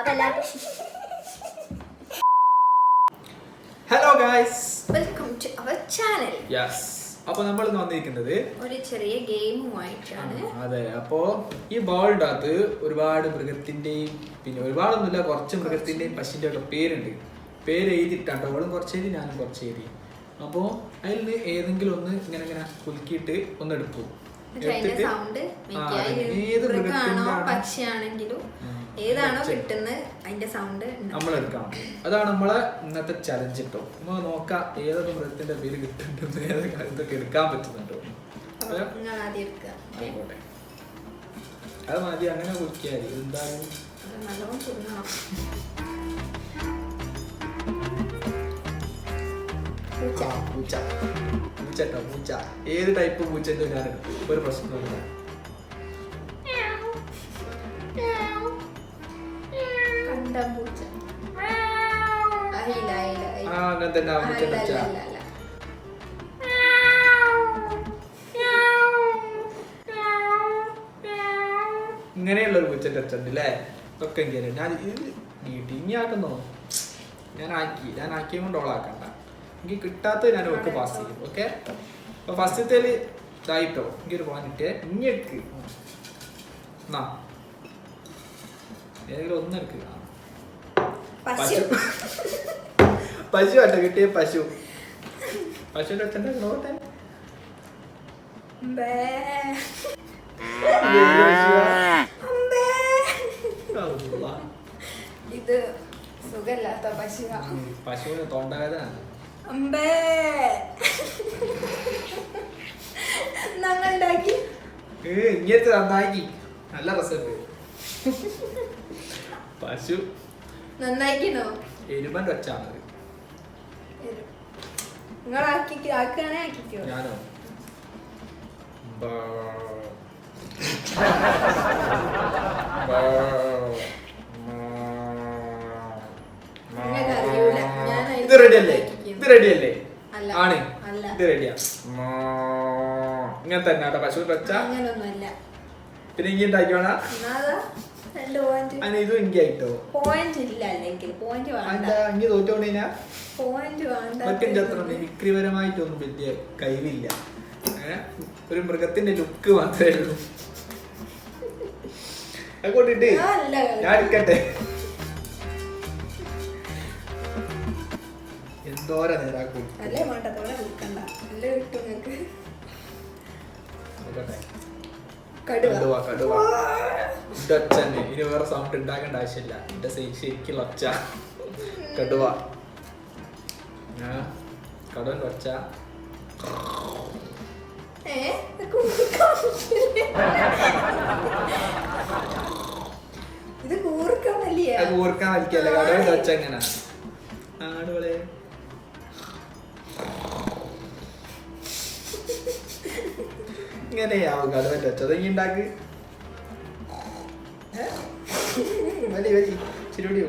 Hello guys, welcome to our channel. Yes. അപ്പോൾ നമ്മൾ വന്നിരിക്കുന്നത് ഒരു ചെറിയ ഗെയിമുമായിട്ടാണ്. അതെ, അപ്പോൾ ഈ ബോളിൻ്റെ അകത്ത് ഒരുപാട് മൃഗത്തിൻ്റെയും പിന്നെ ഒരുപാടൊന്നുമില്ല, കുറച്ച് മൃഗത്തിൻ്റെയും പശുവിൻ്റെ ഒക്കെ പേരുണ്ട്. പേര് എഴുതിയിട്ടാണ്, അവളും കുറച്ച് എഴുതി, ഞാനും കുറച്ച് എഴുതി. അപ്പോൾ അതിൽ നിന്ന് ഏതെങ്കിലും ഒന്ന് ഇങ്ങനെ ഇങ്ങനെ കുലുക്കിയിട്ട് ഒന്ന് എടുക്കും. ഏത് മൃഗമാണോ പക്ഷിയാണെങ്കിലും ഏതാണോ കിട്ടുന്നത് അതിന്റെ സൗണ്ട് നമ്മൾ എടുക്കണം. അതാണ് നമ്മളെ ഇന്നത്തെ ചലഞ്ച് കേട്ടോ. നമ്മൾ നോക്കാം ഏതൊക്കെ മൃഗത്തിന്റെ പേര് കിട്ടുന്നുണ്ടെന്ന്, ഏതൊക്കെ ഇതൊക്കെ എടുക്കാൻ പറ്റുന്നുണ്ടോ. ആയിക്കോട്ടെ, അത് മതി, അങ്ങനെ കുറിക്കാതി. എന്തായാലും പൂച്ച പൂച്ചട്ടോ, പൂച്ച. ഏത് ടൈപ്പ് പൂച്ചന്റെ ഞാൻ എടുക്കും, ഒരു പ്രശ്നമില്ല. അങ്ങനെ തന്നെ ഇങ്ങനെയുള്ള ഒരു പൂച്ചന്റെ അച്ഛൻ അല്ലേ ഒക്കെ ഇങ്ങനെ. ഞാൻ ഇത് ഇനിയാക്കുന്നോ, ഞാൻ ആക്കിയത് കൊണ്ട് ഓളാക്കണ്ട. എനിക്ക് കിട്ടാത്തത് ഞാൻ ഒക്കെ പാസ് ചെയ്യും. ഓക്കെ, അപ്പൊ ഫസ്റ്റത്തേൽ ഇതായിട്ടോ. എനിക്കൊരു പോയിന്റ് ഇങ്ങെടുക്ക്, എന്നാ ഏതെങ്കിലും ഒന്നെടുക്കുക. പശു ആട്ടോ കിട്ടിയ, പശു. പശുവിന്റെ അച്ഛൻ്റെ നോട്ടെ. ഇത് സുഖല്ലാത്ത പശുവിന് തൊണ്ടവേദന. ഇങ്ങനത്തെ നന്നാക്കി, നല്ല റെസിപ്പി. പശു നന്നായിക്കണോ? എരുമന്റെ ഒച്ചാണ്. ഞാനോ? ഇത് റെഡിയല്ലേ? ഇത് റെഡിയല്ലേ? ആണ്, ഇത് റെഡിയാ. ഇങ്ങനെ തന്നെ പശു ഒച്ച. പിന്നെ ഇങ്ങനെ ഉണ്ടാക്കിയോണാ. ഇതും എനിക്ക് ആയിട്ടോ. മിമിക്രിപരമായിട്ടൊന്നും വലിയ കഴിവില്ല. ഒരു മൃഗത്തിന്റെ ലുക്ക് മാത്രമേ ഉള്ളൂ. അതുകൊണ്ടിട്ട് ഞാൻ എടുക്കട്ടെ. എന്തോരം നേരാക്കും. കടുവ. ഇതൊച്ചന്നെ, ഇനി വേറെ സൗണ്ട് ഉണ്ടാക്കേണ്ട ആവശ്യമില്ല. എന്റെ ശരിക്കുള്ള ഒച്ച കടുവ. കടുവന്റെ ഒച്ച. കൂർക്കാൻ വലിക്കല്ലേ കടുവന്റെ ഒച്ച. എങ്ങനെ ആടുകളെ ഇങ്ങനെയാവും കടുവന്റെ ഒച്ച. അതെങ്ങി ഉണ്ടാക്ക്. ശരിയോ?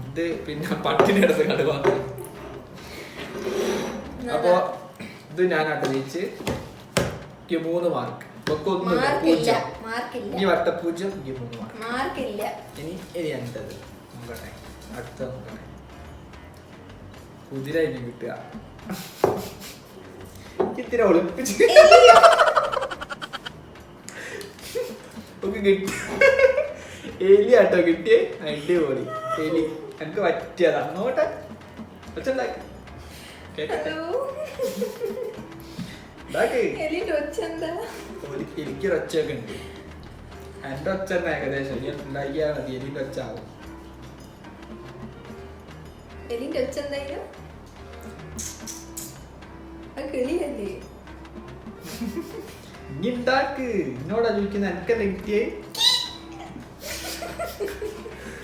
ഇത് പിന്നെ പട്ടിനെ അടുത്ത് കടുവ. അപ്പൊ ഇത് ഞാനാട്ട് ജയിച്ച് 3 മാർക്ക്. ഇനി വട്ടപ്പൂജ്യം 3 മാർക്ക്. ഇനി അടുത്തത് നോക്കട്ടെ. അടുത്ത നോക്കട്ടെ. കുതിര ഇനി കിട്ടുക. ഇത്തിരി ഒളിപ്പിച്ച് കിട്ടി. എലി ആട്ടോ കിട്ടിയേ. അടിപൊളി എലി. എനിക്ക് പറ്റിയതാ. നോട്ടെ ഒച്ചുണ്ടാക്കി എനിക്കൊരു ഒച്ചയൊക്കെ ഉണ്ട്. എന്റെ ഒച്ച തന്നെ ഏകദേശം ഉണ്ടാക്കിയാ മതി. എലിന്റെ ഒച്ച ആവും. എലിന്റെ ഒച്ച എന്തായാലും ഇണ്ടാക്ക്. എന്നോടാ ചോദിക്കുന്ന, എനിക്കല്ല കിട്ടിയേ.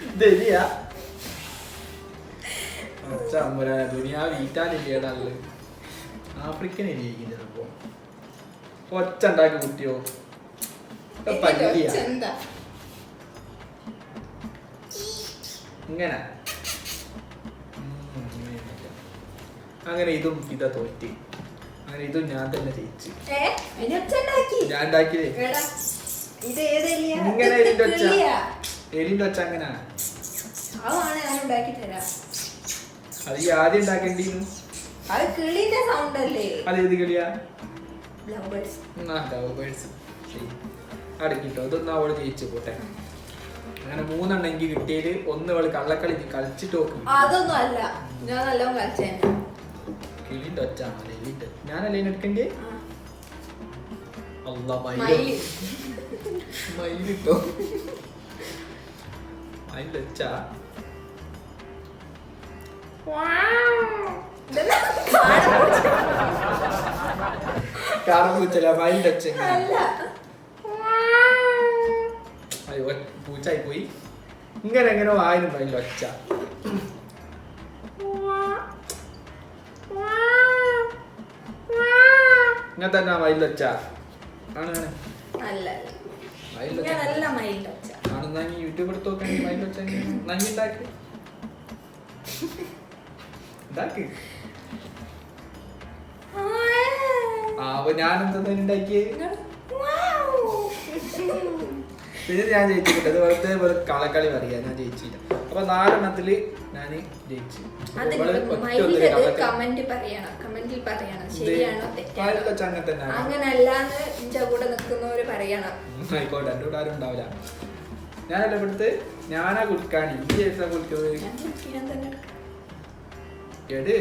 ഇതെലിയാ? ദുനിയാവ് ഈറ്റാലില്ലേടാള്. ആഫ്രിക്കൻ എലിയിരിക്കുന്നത്. അപ്പൊ ഒച്ച ഉണ്ടാക്കി കുട്ടിയോ? ഇങ്ങനെ അങ്ങനെ ഇതും ഇതാ തോറ്റി. അങ്ങനെ ഇതും ഞാൻ തന്നെ ജയിച്ചു. ഞാൻ ഉണ്ടാക്കിയേ. ഇങ്ങനെ ഇതിന്റെ ഒച്ച എലിന്റെ ഒച്ച അങ്ങനെയാണ്. അതാണ് ഞാൻ ഉണ്ടാക്കി തരാം. അത് ഈ ആദ്യം ഉണ്ടാക്കേണ്ടിയിരുന്നു. അത് കിളിന്റെ സൗണ്ട് അല്ലേ? അത് ഏത് കിളിയാ? Love birds. Love birds. അടക്കിട്ടോ, അതൊന്നും അവള് ജയിച്ചു പോട്ടെ. അങ്ങനെ 3 എണ്ണം എനിക്ക് കിട്ടിയത്. ഒന്ന് അവള് കള്ളക്കളി കളിച്ചിട്ട് നോക്കും. അതൊന്നും അല്ല, ഞാൻ നല്ലോണം കളിച്ചേ. കിളിന്റെ ഒച്ച എലിന്റെ. ഞാനല്ലേ എടുക്കണ്ടേ? അല്ല മയിലിട്ടോ. മയിലിന്റെ ഒച്ച കാറപ്പൂച്ചല്ല, മയിലിന്റെ ഒച്ച. അയ്യോ പൂച്ചായി പോയി. ഇങ്ങനെ എങ്ങനെ ആയിരുന്നു അതിന്റെ ഒച്ച. ഇങ്ങനെ തന്നെ മയിലിന്റെ ഒച്ച ആണ്. ആണെന്നെങ്കിൽ യൂട്യൂബ് എടുത്ത് നോക്കണെങ്കിൽ മയിലിന്റെ ഒച്ച നങ്ങി ഉണ്ടാക്കി ഉണ്ടാക്കി. അപ്പൊ ഞാൻ എന്താ ഉണ്ടാക്കിയത്? പിന്നെ ഞാൻ ജയിച്ചിട്ടുണ്ട്. അത് വെറുതെ കളക്കളി പറയാ, ഞാൻ ജയിച്ചില്ല. അപ്പൊ 4 എണ്ണത്തില് ഞാൻ ജയിച്ചു. അങ്ങനല്ലാന്ന് ഇന്റെ കൂടെ നിൽക്കുന്നവര് പറയണം. ആയിക്കോട്ടെ, എന്റെ കൂടെ ആരും ഉണ്ടാവില്ല. ഞാനല്ല ഇവിടുത്തെ ഞാനാ കുടിക്കാൻ. ഈ ചേട്ടാ കുടിക്കുന്നത് എട്.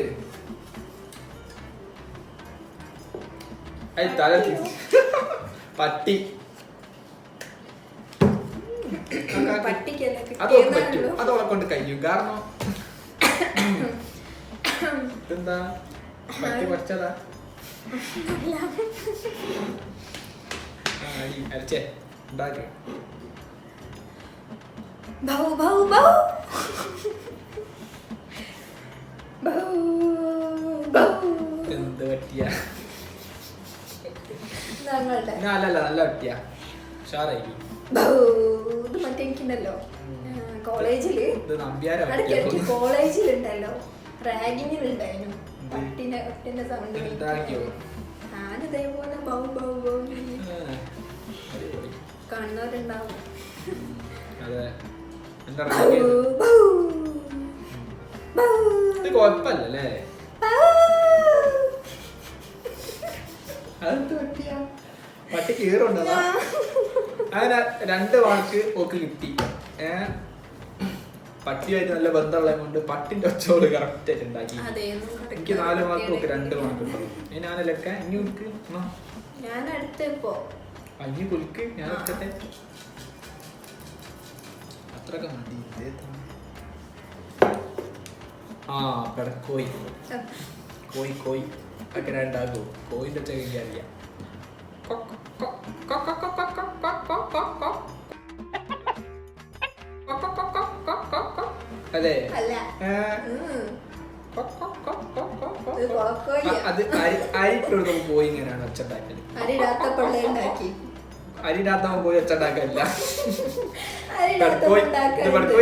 തല പട്ടി. അതൊക്കെ പറ്റും, അതോളെ കൊണ്ട് കഴിയും. കാരണം എന്താ പറ്റി പഠിച്ചതാ. അരച്ചേ ഉണ്ടാക്കി. എന്ത് പറ്റിയ? അല്ലല്ല, നല്ല പറ്റിയ ഉഷാറായി. മറ്റേ എനിക്കുണ്ടല്ലോ കോളേജില്, കോളേജിലുണ്ടല്ലോ റാഗിങ്ങിലുണ്ടായിരുന്നു പട്ടിന്റെ സൗണ്ട്. ഞാനിതേപോലെ ബൗ ബൗ ബൗ കണ്ണൂരുണ്ടാവും. കൊഴപ്പല്ലേ? അതെന്ത് പറ്റിയ? പട്ടി കീറുണ്ടതാ. അങ്ങനെ 2 മാർക്ക് ഓക്ക് കിട്ടി. പട്ടിയായിട്ട് നല്ല ബന്ധമുള്ളത് കൊണ്ട് പട്ടിന്റെ ഒച്ചോട് കറക്റ്റ് ആയിട്ട് ഉണ്ടാക്കി. എനിക്ക് 4 മാർക്ക് ഓക്ക് 2 മാർക്ക് കിട്ടും. ഞാനല്ലൊക്കെ ഇനി കുളിക്ക്. ഞാൻ അടുത്തപ്പോ അഞ്ഞി കുളിക്ക്, ഞാൻ എടുക്കട്ടെ. അത്രയൊക്കെ മതി. ആ പെടക്കോയി, കോയി അങ്ങനെ ഉണ്ടാക്കൂ. കോയിന്റെ ഒച്ച അറിയാം. അല്ലേ? അത് അരിട്ടോട് നമുക്ക് പോയി ഇങ്ങനെയാണ് ഒച്ച ഉണ്ടാക്കല്. അരിടാത്തവൻ പോയി ഒച്ച ഉണ്ടാക്കലില്ല. പെടക്കോയി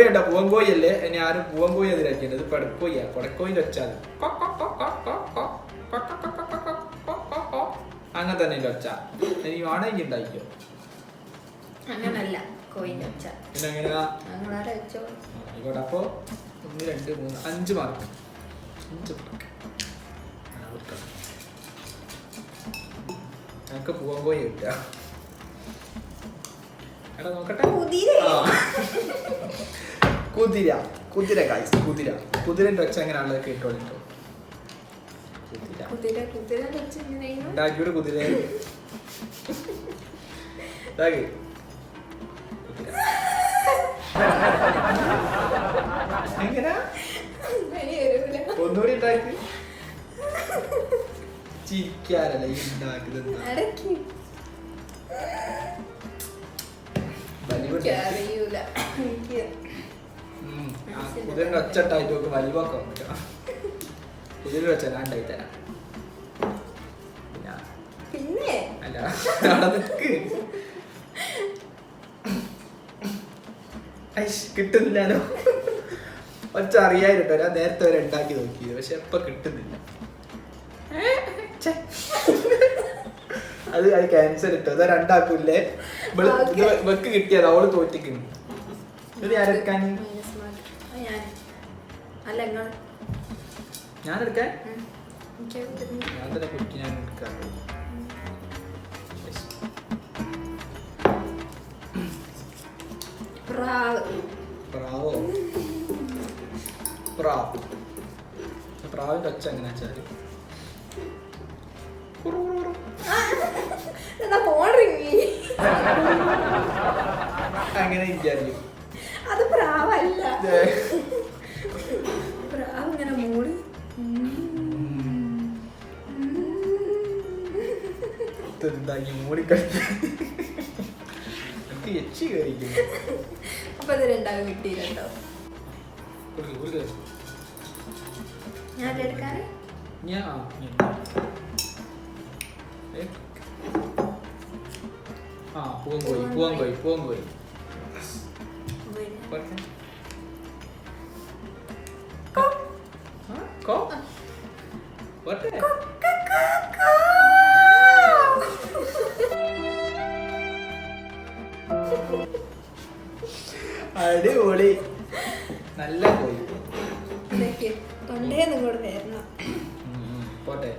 ഉണ്ടോ? പൂവൻകോയി അല്ലേ? ഇനി ആരും പൂവൻകോയി അതിലാക്കിയത്. ഇത് പെടക്കോയിയാ. പെടക്കോയിന്റെ ഒച്ച അങ്ങനെ തന്നെ ഒച്ച. ഇനി വേണമെങ്കിൽ ഉണ്ടാക്കിയോ? അങ്ങനല്ല, കോയിന്റെ ഒച്ച. പിന്നെ എങ്ങനെയാ? ആയിക്കോട്ടെ. അപ്പൊ 1 2 3 5 മാർക്ക്. 5 മാർക്ക് ഞങ്ങക്ക് പൂവൻകോയി കിട്ടുക. എടാ നോക്കട്ടെ. കുതിര ഗൈസ്, കുതിരന്റെ ഒച്ച എങ്ങനെയാണല്ലോ കേട്ടോളിട്ടോ. ഉണ്ടാക്കിയോട് കുതിര എങ്ങനാ? ഒന്നുകൂടി ഉണ്ടാക്കി. ചിരിക്കാറല്ല ഈ ഉണ്ടാക്കുന്നത്. കുതിരന്റെ ഒച്ചട്ടായിട്ട് നോക്ക്. വലിവൊക്കെ വന്നിട്ടാ കുതിര വെച്ച ഞാൻ ഉണ്ടായി തരാം. പിന്നെ അല്ല അവിടെ നിക്ക്. കിട്ടുന്നില്ലല്ലോ. ഒച്ച അറിയായിട്ടോ. ഞാൻ നേരത്തെ വരെ ഉണ്ടാക്കി നോക്കിയത്, പക്ഷെ ഇപ്പൊ കിട്ടുന്നില്ല. അത് ക്യാൻസർ ഇട്ടോ. അതാ 2 ആക്കൂല്ലേ? വെക്ക് കിട്ടിയത് അവള് തോറ്റിക്കുന്നു. ഇത് ആരെടുക്കാൻ? Minus mark. ഞാൻ അല്ല നിങ്ങൾ ഞാൻ എടുക്കാൻ? എനിക്ക് തരുന്നു. ഞാൻ തന്നെ കുറ്റി ഞാൻ എടുക്കാൻ. പ്രാവ്. പ്രാവോ? പ്രാവ്. പ്രാവിന്റെ ഒച്ച എങ്ങനെ വെച്ചാല് എന്താ ഫോൺ റിങ്ങി? അങ്ങനെ ഇരിക്കും. അത് പ്രാവല്ല. പ്രാവ് ഇങ്ങനെ മൂടി എന്താക്കി മൂടിക്കളിക്ക. എച്ചി കയറിക്കുന്നു. അപ്പൊ ഇത് രണ്ടാകും കിട്ടിയില്ലോ. ഞാൻ എടുക്കാൻ പൂവങ്കോയി പൂവങ്കോയി പൂവങ്കോയി. അടിപൊളി, നല്ല കോയി. തൊണ്ടേന്നും കൂടെ വരണം. പോട്ടെ.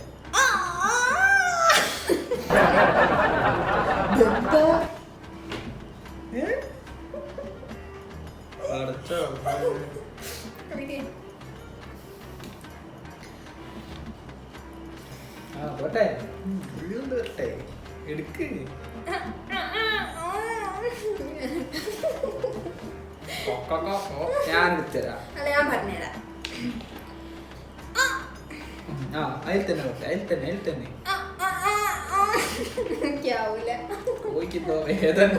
പോട്ടെ വരട്ടെ, എടുക്ക്. ഞാൻ എടുത്തരാം. അല്ല ഞാൻ പറഞ്ഞുതരാം. അതിൽ തന്നെ പോട്ടെ, അതിൽ തന്നെ അതിൽ തന്നെ. എനിക്കാവൂല. പോയിക്കിട്ടോ വേദന.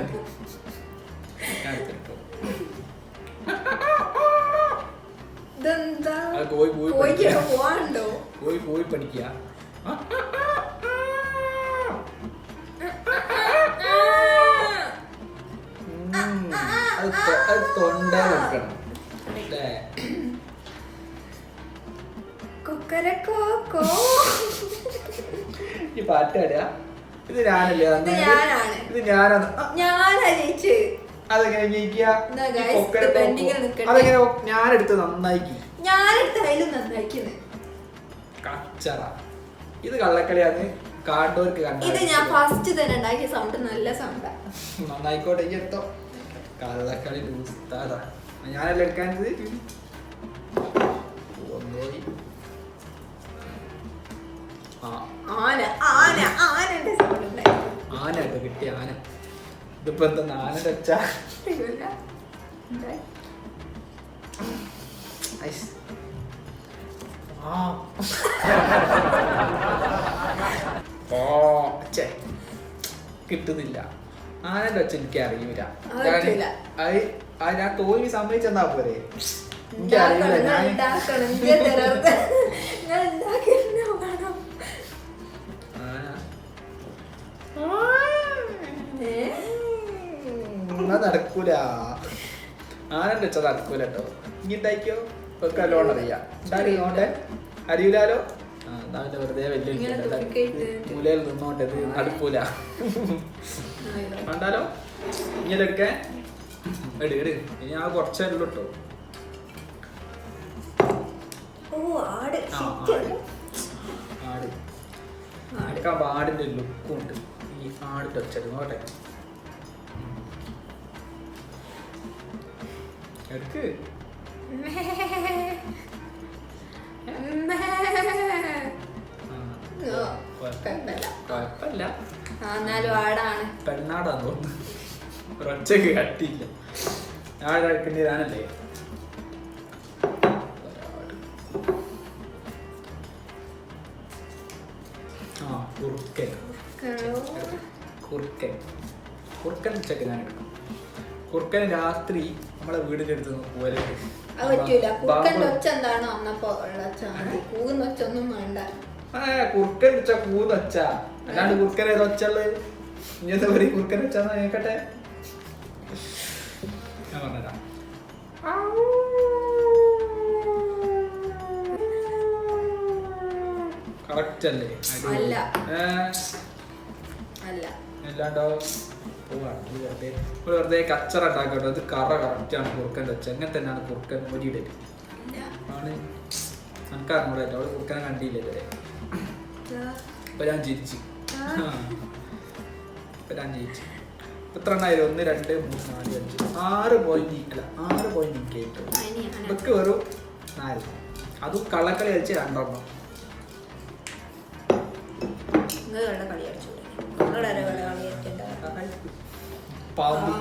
ഇതെന്താ? പോയി പോയി പോയിക്കൊക്കെ പോവാണ്ടോ? പോയി പോയി പഠിക്കുക. അത് തൊണ്ട വെക്കണം. കൊക്കരക്കോക്കോ. ഈ പാട്ട് പാടുക. ഇത് ഞാനല്ലേ? ഞാനാണ്. ഇത് ഞാനാണ്. ഞാനാ ജയിച്ച്. അതെങ്ങനെ ജയിക്കുക? അതെങ്ങനെ ഞാനെടുത്ത് നന്നാക്കി. ഞാനെടുത്ത് അതിലും നന്നാക്കുന്നത് കച്ചറ. ഇത് കള്ളക്കളിയാണ്. കാണ്ടോർക്ക് ഇത് ഞാൻ ഫസ്റ്റ് തന്നെ ഉണ്ടാക്കിയ സൗണ്ട് നല്ല സൗണ്ടാ. നന്നായിക്കോട്ടെ, ഈ എടുത്തോ. കള്ളക്കളി ഞാനല്ല എടുക്കാനത്. ആന ആന ആനന്റെ സൗണ്ട് ഉണ്ടായിരുന്നു. ആന ഒക്കെ കിട്ടിയ ആന. ഇതിപ്പോ എന്താ ആന വെച്ചാ? കിട്ടുന്നില്ല. ആനന്റെ വെച്ച എനിക്ക് അറിയൂല. ഞാൻ തോൽവി സമ്മതിച്ചെന്നാ പോരെ. എനിക്കറിയില്ല. നടക്കൂല. ആനന്റെ വെച്ച നടക്കൂല കേട്ടോ. ഇനി ഉണ്ടാക്കിയോ? ഒക്കെ നല്ലോണം അറിയാം. ഉണ്ടാക്കിയോട്ടെ. അറിയൂലാലോ. വെറുതെ വലിയ മൂലയിൽ നിന്നോട്ടെ. ഇത് നടക്കൂല. കണ്ടാലോ? ഇങ്ങനെ എടുക്കാൻ എട് എട്. ഇനി ആ കുറച്ചേ ഉള്ളൂ കേട്ടോ. ആട് എടുക്കാൻ ആടിന്റെ ലുക്കും ഉണ്ട്. ഈ ആട് ടച്ചെടുക്കോട്ടെ. എടുക്ക്. കുഴപ്പമില്ല. പെണ്ണാടാന്ന് തോന്നുന്നു. ഒരൊച്ചക്ക് കട്ടിയില്ല. ഞാൻ കഴിക്കേണ്ടതാണല്ലേ. കുറുക്കൻ. കുറുക്കൻ കുറുക്കൻ ഉച്ചക്ക് ഞാൻ എടുക്കും. കുറുക്കൻ രാത്രി നമ്മളെ വീടിന്റെ അടുത്ത് പോരണ്ട്. കുറുക്കൻ വെച്ച കൂന്നൊച്ച. അല്ലാണ്ട് കുറുക്കൻ ഏതൊച്ചുള്ളത്? ഇങ്ങനത്തെ പറയും കുറുക്കൻ വെച്ചാന്ന് കേക്കട്ടെ. ഞാൻ പറഞ്ഞതാ. കറക്റ്റ് അല്ലേ? അല്ലാണ്ടോ? പോവാണ് വെറുതെ കച്ചറ ഉണ്ടാക്കട്ടോ. ഇത് കറക്റ്റാണ് കുറുക്കൻ്റെ വെച്ച. അങ്ങനെ തന്നെയാണ് കുറുക്കൻ ഒരിയിടല് ആണ്. നമുക്ക് അറിഞ്ഞൂടല്ലോ, അവള് കുറുക്കനെ കണ്ടില്ല ഇതുവരെ. അപ്പൊ ഞാൻ ചിരിച്ചു. എത്ര എണ്ണായാലും 1 2 3 4 5 6 പോയിന്റ് നീക്കില്ല. 6 പോയിന്റ് നീക്കിയിട്ടു. ഇതൊക്കെ വെറും 4. അതും കള്ളക്കളി കളിച്ച് 2 എണ്ണം. പാമ്പ്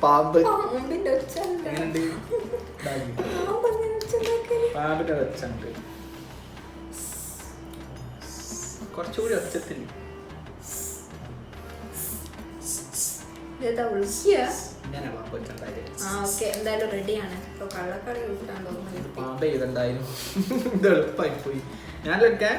പാമ്പ് എങ്ങനെയുണ്ട്? പാമ്പിന്റെ ഒച്ചുണ്ട്. കുറച്ചുകൂടി ഒച്ചത്തിൽ ഇങ്ങനെ പാമ്പ് എന്തായാലും റെഡിയാണ്. കള്ളക്കളി പാമ്പ് ചെയ്തെന്തായാലും ഇത് എളുപ്പമായി പോയി. ഞാനൊക്കെ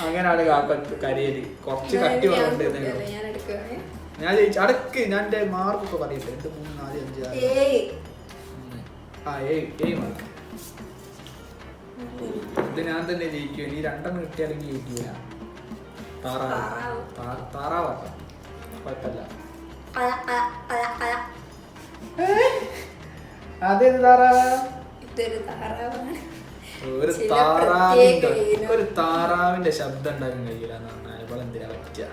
അങ്ങനെയാണ് കാക്ക കരയല്. കുറച്ച് കട്ടി വന്നിട്ട് ഞാൻ ചോദിച്ചു അടക്ക്. ഞാൻ എന്റെ മാർക്കൊക്കെ പറയട്ടെ. 2 3 4 5 6 മാർക്ക്. ഇത് ഞാൻ തന്നെ ജയിക്കും. ഇനി 2 എണ്ണം കിട്ടിയാലെങ്കിൽ ജയിക്കൂല. താറാവാട്ടോ, കുഴപ്പമില്ല. അതേത് താറാവാ? ഒരു താറാവിന്റെ ശബ്ദം ഉണ്ടാക്കാൻ കഴിയില്ല എന്ന് പറഞ്ഞാൽ ഇപ്പോൾ എന്തിനാ പറ്റുക?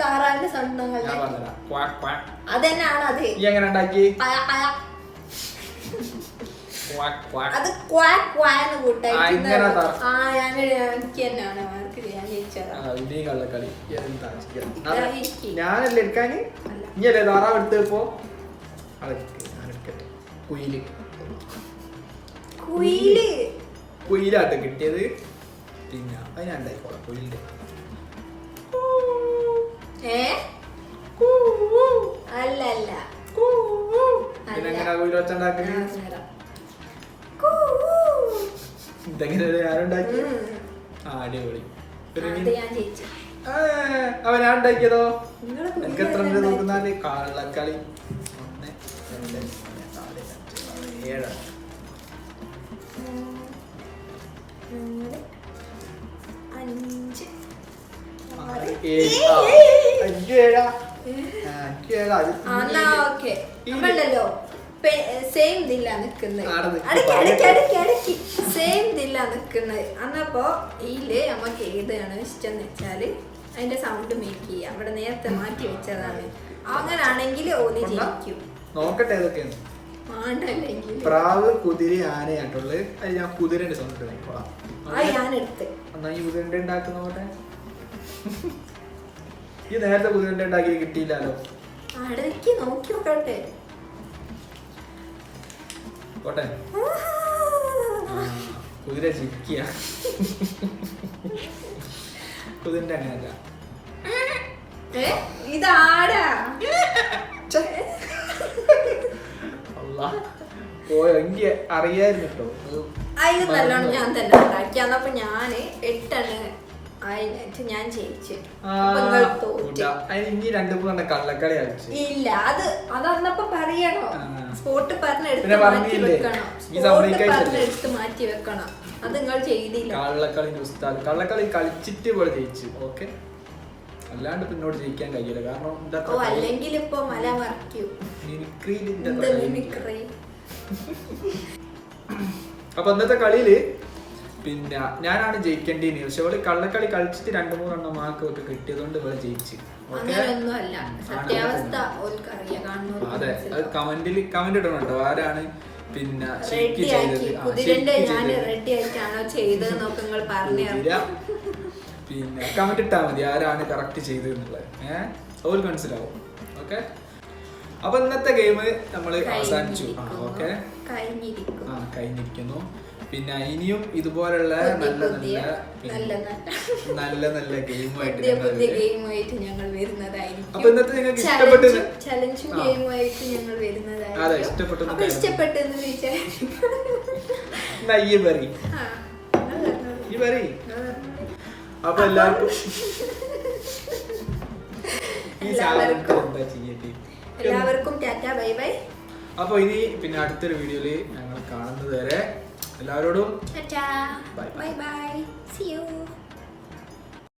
താറാവിന്റെ ശബ്ദം അതെന്നാണ്. അത് ഈ എങ്ങനെ ഉണ്ടാക്കി? ഞാനല്ലേ എടുക്കാന്? ഇനിയല്ലേ താറാവ് എടുത്തപ്പോ കുയില് കുയിലാട്ട് കിട്ടിയത്. പിന്നെ അതിനുണ്ടായിക്കോളാം കുയിലിന്റെ. അല്ലല്ല പിന്നെങ്ങനെ കുയിൽ ഒച്ച ഉണ്ടാക്കുന്നത്? ഇതെങ്ങനെ ആരുണ്ടാക്കി? അടിപൊളി. അവ ഞാൻ ഉണ്ടാക്കിയതോ? എനിക്ക് എത്ര നോക്കുന്നാല് കള്ളക്കളി 1 2 3 4 5 6 7 സെയിം ഇതില്ല നിക്കുന്നത്. അന്നപ്പോ ഇതില് നമുക്ക് ഏതാണ് ഇഷ്ടം എന്ന് വെച്ചാല് അതിന്റെ സൗണ്ട് മേക്ക് ചെയ്യാം. അവിടെ നേരത്തെ മാറ്റി വെച്ചതാണ്. അങ്ങനാണെങ്കിൽ ഓലി ജയിക്കും. നോക്കട്ടെ ഏതൊക്കെയാണ്. പ്രാവ്, കുതിര, ആനയായിട്ടുള്ളത്. അത് ഞാൻ കുതിരന്റെ സൗണ്ട് നോക്കോളാം. എന്നാ ഈ കുതിരന്റെ ഉണ്ടാക്കുന്ന പോട്ടെ. ഈ നേരത്തെ കുതിരന്റെ ഉണ്ടാക്കി കിട്ടിയില്ലല്ലോ. നോക്കി നോക്കട്ടെ. പോട്ടെ. കുതിര ചിരിക്കുക. കുതിരന്റെ അങ്ങനെയല്ല. ഇതാടാ പോയോ? എനിക്ക് അറിയായിരുന്നു കേട്ടോ. അതിന് നല്ലോണം ഞാൻ തന്നെ ഉണ്ടാക്കി. അന്നപ്പോ ഞാന് 8 എണ്ണം ഞാൻ ജയിച്ചു. ഇനി 2 3 കള്ളക്കളി കളിച്ചു. ഇല്ല അതന്നപ്പോ പറയണോ? സ്പോട്ട് പറഞ്ഞെടുത്ത് മാറ്റി വെക്കണം. അത് നിങ്ങൾ ചെയ്തില്ല. കള്ളക്കളി കളിച്ചിട്ട് പോലെ ജയിച്ചു. ഓക്കെ, അല്ലാണ്ട് പിന്നോട് ജയിക്കാൻ കഴിയില്ല. കാരണം അല്ലെങ്കിൽ ഇപ്പൊ മല മറക്കൂ. അപ്പൊ ഇന്നത്തെ കളിയില് പിന്നെ ഞാനാണ് ജയിക്കേണ്ടത്. പക്ഷെ അവള് കള്ളക്കളി കളിച്ചിട്ട് 2 3 എണ്ണം മാർക്ക് ഒക്കെ കിട്ടിയതുകൊണ്ട് ഇവള് ജയിച്ചു. അതെ, അത് കമന്റ് ഇടണം കേട്ടോ. ആരാണ് പിന്നെ പിന്നെ കമന്റ് ഇട്ടാ മതി ആരാണ് കറക്റ്റ് ചെയ്തതെന്നുള്ളത്. അവർക്ക് മനസ്സിലാവും. ഓക്കെ, അപ്പൊ ഇന്നത്തെ ഗെയിം നമ്മൾ അവസാനിച്ചു. ഓക്കെ, കഴിഞ്ഞിരിക്കുന്നു. പിന്നെ ഇനിയും ഇതുപോലുള്ള നല്ല ഗെയിമുമായിട്ട് ഞങ്ങൾ വരുന്നതായിരിക്കും. അപ്പൊ ഇന്നത്തെ നിങ്ങൾക്ക് ഇഷ്ടപ്പെട്ടത് ചലഞ്ചും ഗെയിമുമായിട്ട് ഞങ്ങൾ വരുന്നതായിരിക്കും. അതെ, ഇഷ്ടപ്പെട്ടെന്ന് അപ്പൊ എല്ലാവർക്കും ഈ സാധനം എന്താ ചെയ്യേണ്ടി? എല്ലാവർക്കും ടാറ്റ ബൈ ബൈ. അപ്പൊ ഇനി പിന്നെ അടുത്തൊരു വീഡിയോയില് ഞങ്ങൾ കാണുന്നത് വരെ എല്ലാവരോടും tata bye bye bye. See U.